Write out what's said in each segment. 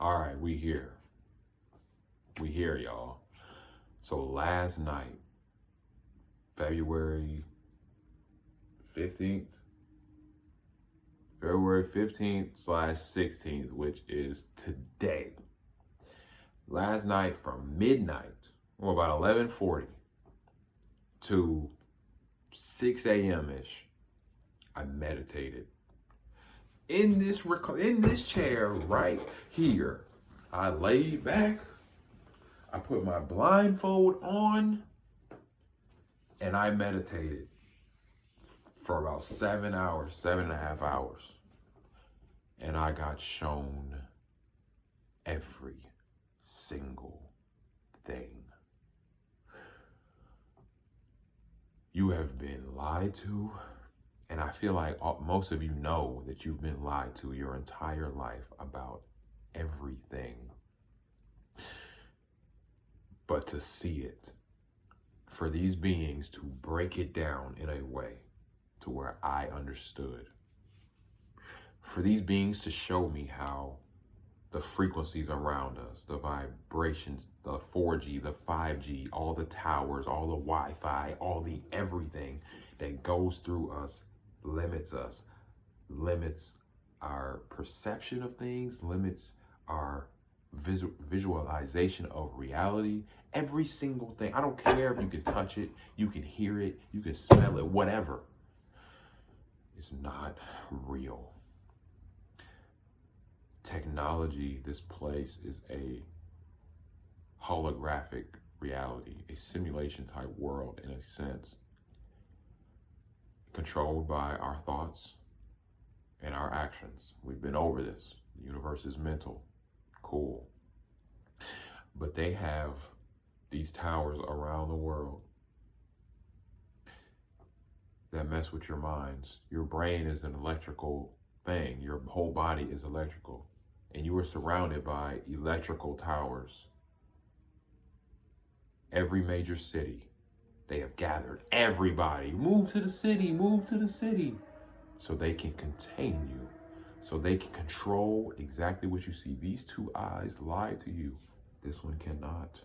All right, we here. We here, y'all. So last night, February 15th, February 15th/16th, which is today. Last night from midnight, or about 11:40 to 6 a.m. ish, I meditated in this chair right here. I laid back, I put my blindfold on, and I meditated for about 7 hours, 7.5 hours. And I got shown every single thing. You have been lied to, and I feel like most of you know that you've been lied to your entire life about everything. But to see it, for these beings to break it down in a way to where I understood, for these beings to show me how the frequencies around us, the vibrations, the 4G, the 5G, all the towers, all the Wi-Fi, all the everything that goes through us, limits our perception of things, limits our visualization of reality. Every single thing. I don't care if you can touch it, you can hear it, you can smell it, whatever. It's not real. Technology, this place is a holographic reality, a simulation type world in a sense, controlled by our thoughts and our actions. We've been over this. The universe is mental. Cool. But they have these towers around the world that mess with your minds. Your brain is an electrical thing. Your whole body is electrical. And you are surrounded by electrical towers. Every major city, they have gathered everybody. Move to the city, move to the city. So they can contain you. So they can control exactly what you see. These two eyes lie to you. This one cannot.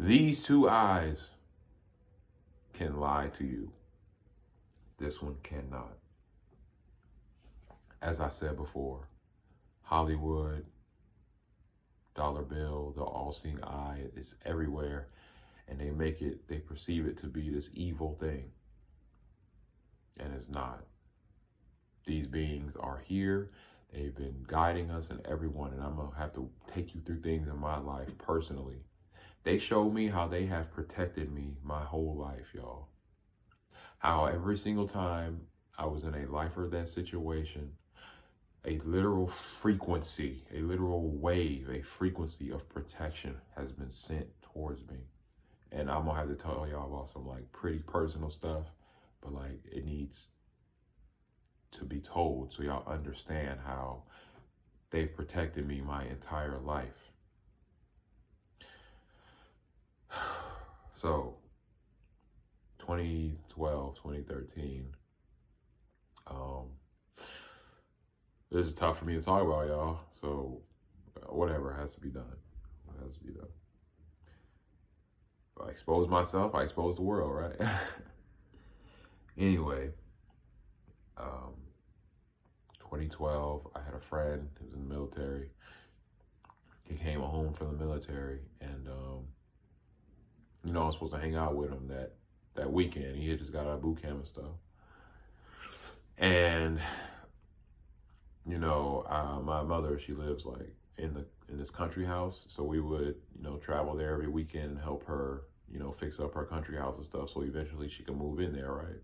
These two eyes can lie to you. This one cannot. As I said before, Hollywood, dollar bill, the all-seeing eye is everywhere, and they perceive it to be this evil thing, and it's not. These beings are here. They've been guiding us and everyone, and I'm gonna have to take you through things in my life personally. They showed me how they have protected me my whole life, y'all. How every single time I was in a life or death situation, a literal frequency, a literal wave, a frequency of protection has been sent towards me. And I'm gonna have to tell y'all about some like pretty personal stuff, but like it needs to be told so y'all understand how they've protected me my entire life. So 2012, 2013, this is tough for me to talk about, y'all. So whatever has to be done. It has to be done. If I expose myself, I expose the world, right? Anyway, 2012, I had a friend who was in the military. He came home from the military, and I was supposed to hang out with him that weekend. He had just got out of boot camp and stuff. And my mother, she lives like in this country house, so we would travel there every weekend and help her fix up her country house and stuff, so eventually she could move in there, right?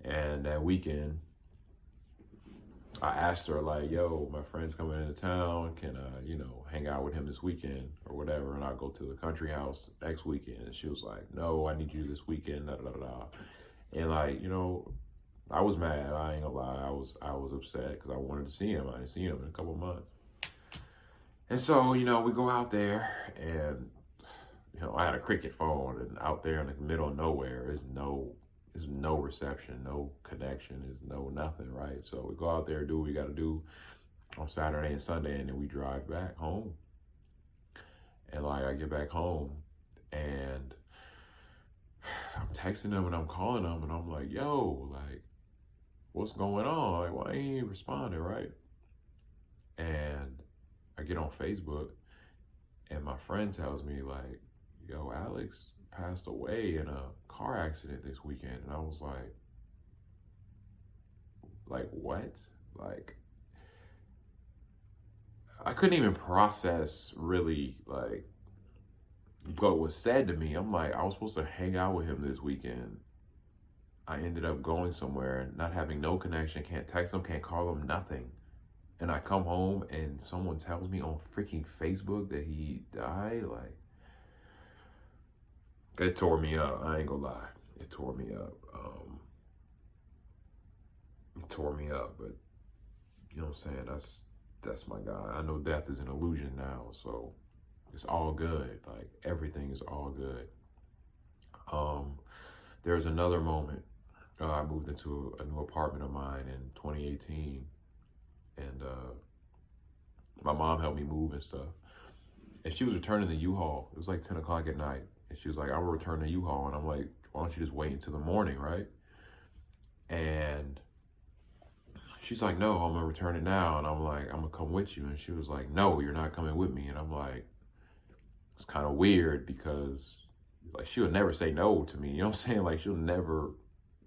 And that weekend, I asked her like, yo, my friend's coming into town, can I hang out with him this weekend or whatever, and I'll go to the country house next weekend. And she was like, no, I need you this weekend, da da da da. And like, I was mad. I ain't gonna lie. I was upset because I wanted to see him. I didn't see him in a couple months. And so, we go out there, and I had a cricket phone, and out there in the middle of nowhere is no reception, no connection, is no nothing, right? So we go out there, do what we got to do. on Saturday and Sunday, and then we drive back home. And like I get back home and I'm texting them and I'm calling them and I'm like, yo, like, what's going on? Like, why ain't he responding, right? And I get on Facebook and my friend tells me like, yo, Alex passed away in a car accident this weekend. And I was like what? Like, I couldn't even process really like what was said to me. I'm like, I was supposed to hang out with him this weekend. I ended up going somewhere and not having no connection, can't text him, can't call him, nothing. And I come home and someone tells me on freaking Facebook that he died. Like, it tore me up. I ain't gonna lie. It tore me up. It tore me up, but you know what I'm saying? That's my guy. I know death is an illusion now, so it's all good. Like, everything is all good. There's another moment. I moved into a new apartment of mine in 2018, and my mom helped me move and stuff. And she was returning the U-Haul. It was like 10 o'clock at night. And she was like, I will return the U-Haul. And I'm like, why don't you just wait until the morning, right? And she's like, no, I'm going to return it now. And I'm like, I'm going to come with you. And she was like, no, you're not coming with me. And I'm like, it's kind of weird because like she would never say no to me. You know what I'm saying? Like, she'll never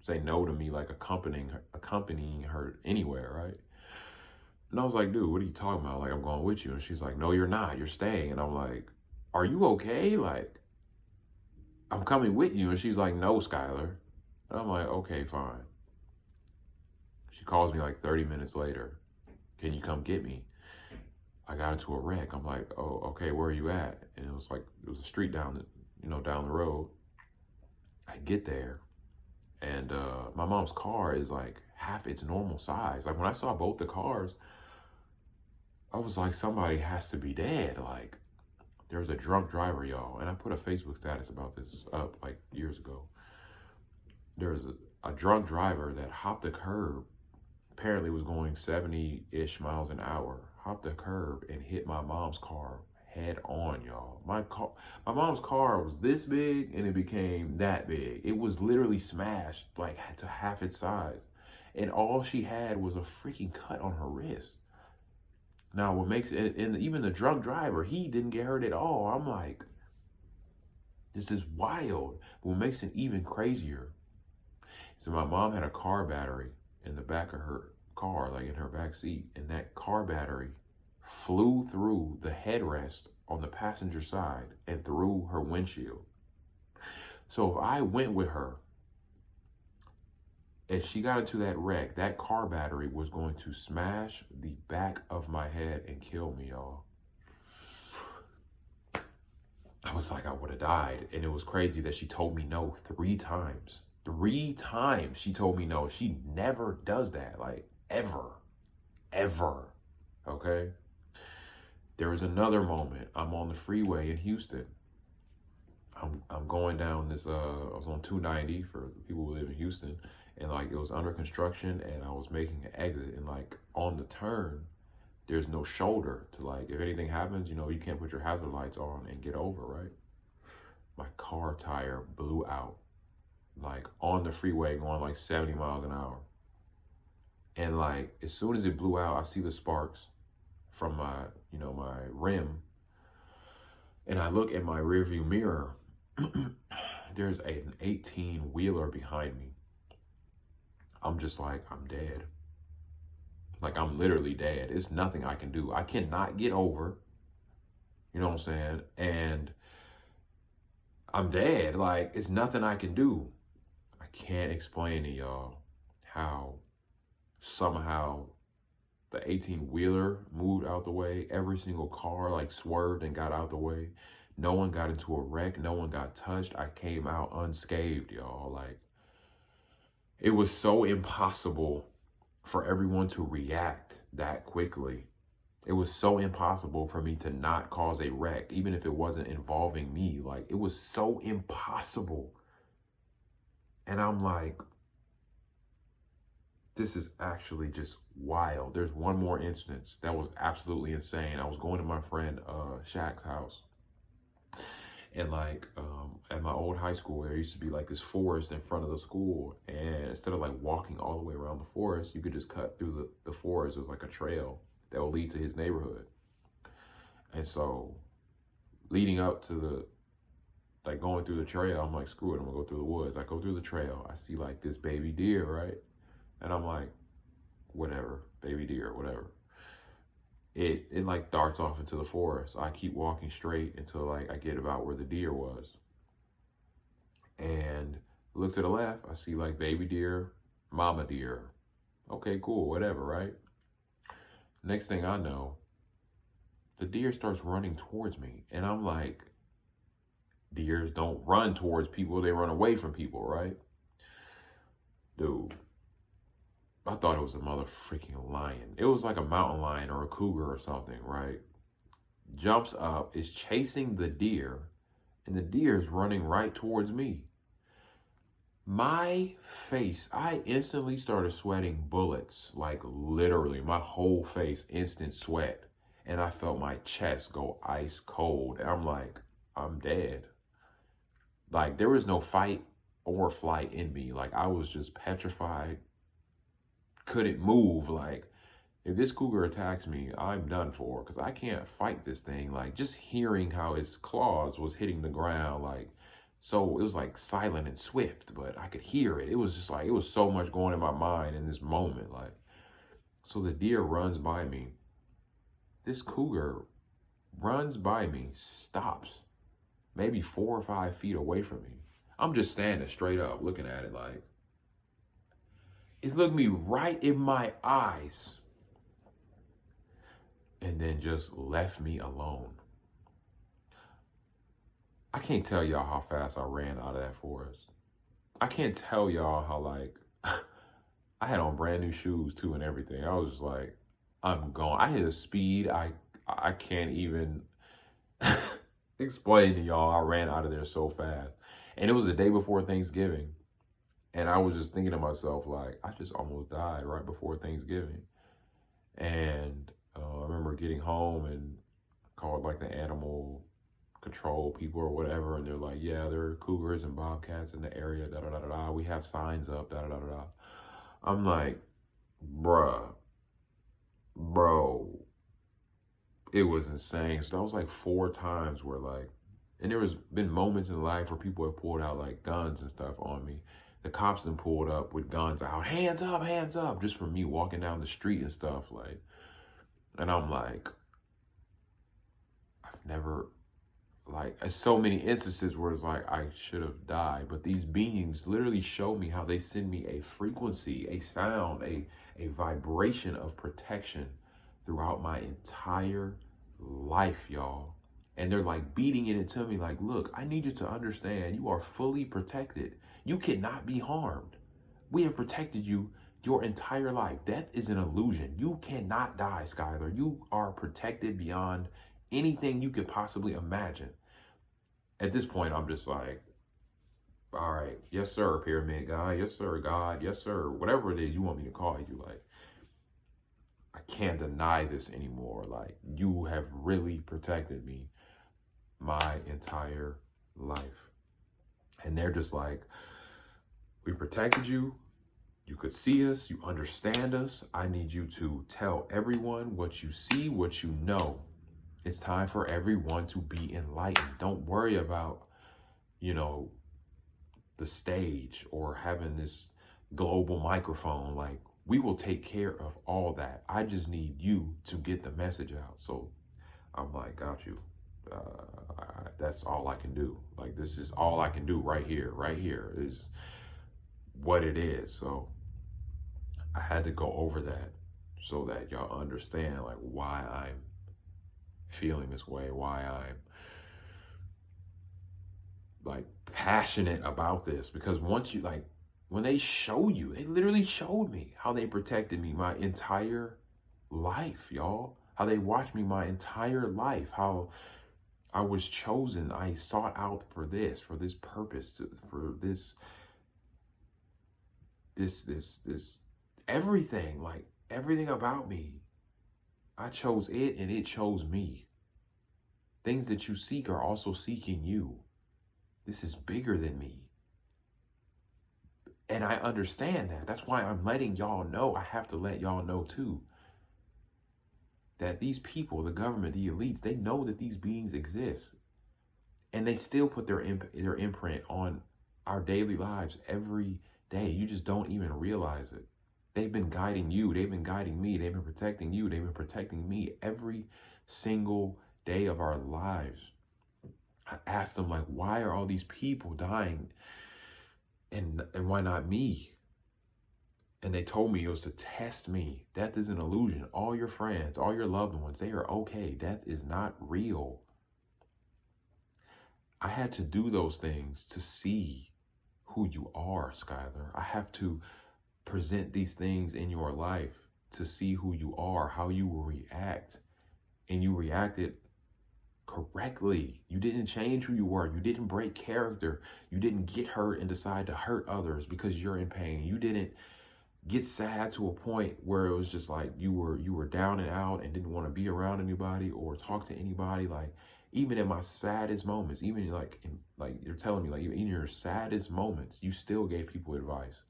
say no to me, like accompanying her anywhere, right? And I was like, dude, what are you talking about? Like, I'm going with you. And she's like, no, you're not. You're staying. And I'm like, are you okay? Like, I'm coming with you. And she's like, no, Skylar. And I'm like, okay, fine. She calls me like 30 minutes later. Can you come get me? I got into a wreck. I'm like, oh, okay, where are you at? And it was a street down the road. I get there. And my mom's car is like half its normal size. Like, when I saw both the cars, I was like, somebody has to be dead. Like, there was a drunk driver, y'all. And I put a Facebook status about this up like years ago. There was a drunk driver that hopped the curb, apparently was going 70-ish miles an hour, hopped the curb and hit my mom's car head on, y'all. My mom's car was this big and it became that big. It was literally smashed like to half its size. And all she had was a freaking cut on her wrist. Now, what makes it, and even the drunk driver, he didn't get hurt at all. I'm like, this is wild. But what makes it even crazier is that my mom had a car battery in the back of her car, like in her back seat, and that car battery flew through the headrest on the passenger side and through her windshield. So if I went with her and she got into that wreck, that car battery was going to smash the back of my head and kill me, y'all. I was like, I would have died. And it was crazy that she told me no 3 times. 3 times she told me no. She never does that, like, ever. Okay? There was another moment. I'm on the freeway in Houston. I'm going down this, I was on 290 for people who live in Houston, and like it was under construction and I was making an exit, and like on the turn, there's no shoulder to, like, if anything happens, you know, you can't put your hazard lights on and get over, right? My car tire blew out, like on the freeway going like 70 miles an hour. And like, as soon as it blew out, I see the sparks from my, my rim. And I look at my rearview mirror. There's an 18-wheeler behind me. I'm just like, I'm dead. Like, I'm literally dead. It's nothing I can do. I cannot get over. You know what I'm saying? And I'm dead. Like, it's nothing I can do. I can't explain to y'all how somehow the 18-wheeler moved out the way. Every single car like swerved and got out the way. No one got into a wreck. No one got touched. I came out unscathed, y'all. Like, it was so impossible for everyone to react that quickly. It was so impossible for me to not cause a wreck, even if it wasn't involving me. Like, it was so impossible. And I'm like, this is actually just wild. There's one more instance that was absolutely insane. I was going to my friend Shaq's house. And like at my old high school, there used to be like this forest in front of the school. And instead of like walking all the way around the forest, you could just cut through the forest. It was like a trail that would lead to his neighborhood. And so leading up to the, like going through the trail, I'm like, screw it, I'm gonna go through the woods. I go through the trail, I see like this baby deer, right? And I'm like, whatever, baby deer, whatever. It like darts off into the forest. I keep walking straight until like I get about where the deer was. And look to the left, I see like baby deer, mama deer. Okay, cool, whatever, right? Next thing I know, the deer starts running towards me. And I'm like, deers don't run towards people, they run away from people, right? Dude, I thought it was a mother freaking lion. It was like a mountain lion or a cougar or something, right? Jumps up, is chasing the deer, and the deer is running right towards me. My face, I instantly started sweating bullets, like literally my whole face, instant sweat. And I felt my chest go ice cold. And I'm like, I'm dead. Like there was no fight or flight in me. Like I was just petrified, couldn't move. Like if this cougar attacks me, I'm done for because I can't fight this thing. Like just hearing how its claws was hitting the ground, like, so it was like silent and swift, but I could hear it. It was just like, it was so much going in my mind in this moment. Like, so the deer runs by me. This cougar runs by me, stops maybe 4 or 5 feet away from me. I'm just standing straight up looking at it like, it's looking me right in my eyes and then just left me alone. I can't tell y'all how fast I ran out of that forest. I can't tell y'all how like, I had on brand new shoes too and everything. I was just like, I'm gone. I hit a speed I can't even explain to y'all. I ran out of there so fast. And it was the day before Thanksgiving. And I was just thinking to myself, like, I just almost died right before Thanksgiving. And I remember getting home and called like the animal control people or whatever. And they're like, yeah, there are cougars and bobcats in the area, da da da da da. We have signs up, da da da da da. I'm like, bro, it was insane. So that was like 4 times where like, and there was been moments in life where people have pulled out like guns and stuff on me. The cops then pulled up with guns out, hands up, just for me walking down the street and stuff like, and I'm like, I've never, like, so many instances where it's like, I should have died, but these beings literally show me how they send me a frequency, a sound, a vibration of protection throughout my entire life, y'all. And they're like beating it into me like, look, I need you to understand you are fully protected. You cannot be harmed. We have protected you your entire life. Death is an illusion. You cannot die, Skylar. You are protected beyond anything you could possibly imagine. At this point, I'm just like, all right, yes, sir, pyramid guy. Yes, sir, God. Yes, sir. Whatever it is you want me to call you, like, I can't deny this anymore. Like, you have really protected me my entire life. And they're just like, we protected you. You could see us. You understand us. I need you to tell everyone what you see, what you know. It's time for everyone to be enlightened. Don't worry about, you know, the stage or having this global microphone. Like, we will take care of all that. I just need you to get the message out. So I'm like, got you. That's all I can do. Like, this is all I can do right here is what it is. So I had to go over that so that y'all understand like why I'm feeling this way, why I'm like passionate about this. Because once you like, when they show you, they literally showed me how they protected me my entire life, y'all. How they watched me my entire life, how I was chosen. I sought out for this purpose, for this everything, like everything about me. I chose it and it chose me. Things that you seek are also seeking you. This is bigger than me. And I understand that. That's why I'm letting y'all know. I have to let y'all know too. That these people, the government, the elites, they know that these beings exist. And they still put their imprint on our daily lives every day. You just don't even realize it. They've been guiding you. They've been guiding me. They've been protecting you. They've been protecting me every single day of our lives. I asked them, like, why are all these people dying? And why not me? And they told me it was to test me. Death is an illusion. All your friends, all your loved ones, they are okay. Death is not real. I had to do those things to see who you are, Skylar. I have to present these things in your life to see who you are, how you will react. And you reacted correctly. You didn't change who you were. You didn't break character. You didn't get hurt and decide to hurt others because you're in pain. You didn't get sad to a point where it was just like you were down and out and didn't want to be around anybody or talk to anybody. Like, even in my saddest moments, even like you're telling me, like, even in your saddest moments, you still gave people advice.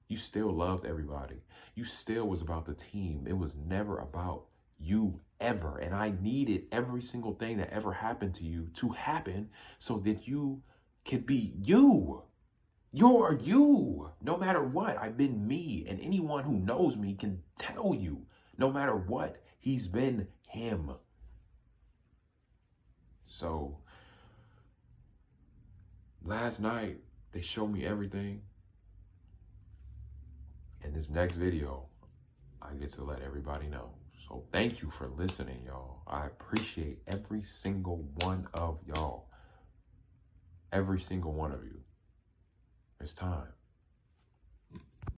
You still loved everybody. You still was about the team. It was never about you ever. And I needed every single thing that ever happened to you to happen so that you could be you. You're you. No matter what, I've been me. And anyone who knows me can tell you, no matter what, he's been him. So last night, they showed me everything. In this next video, I get to let everybody know. So thank you for listening, y'all. I appreciate every single one of y'all. Every single one of you. It's time.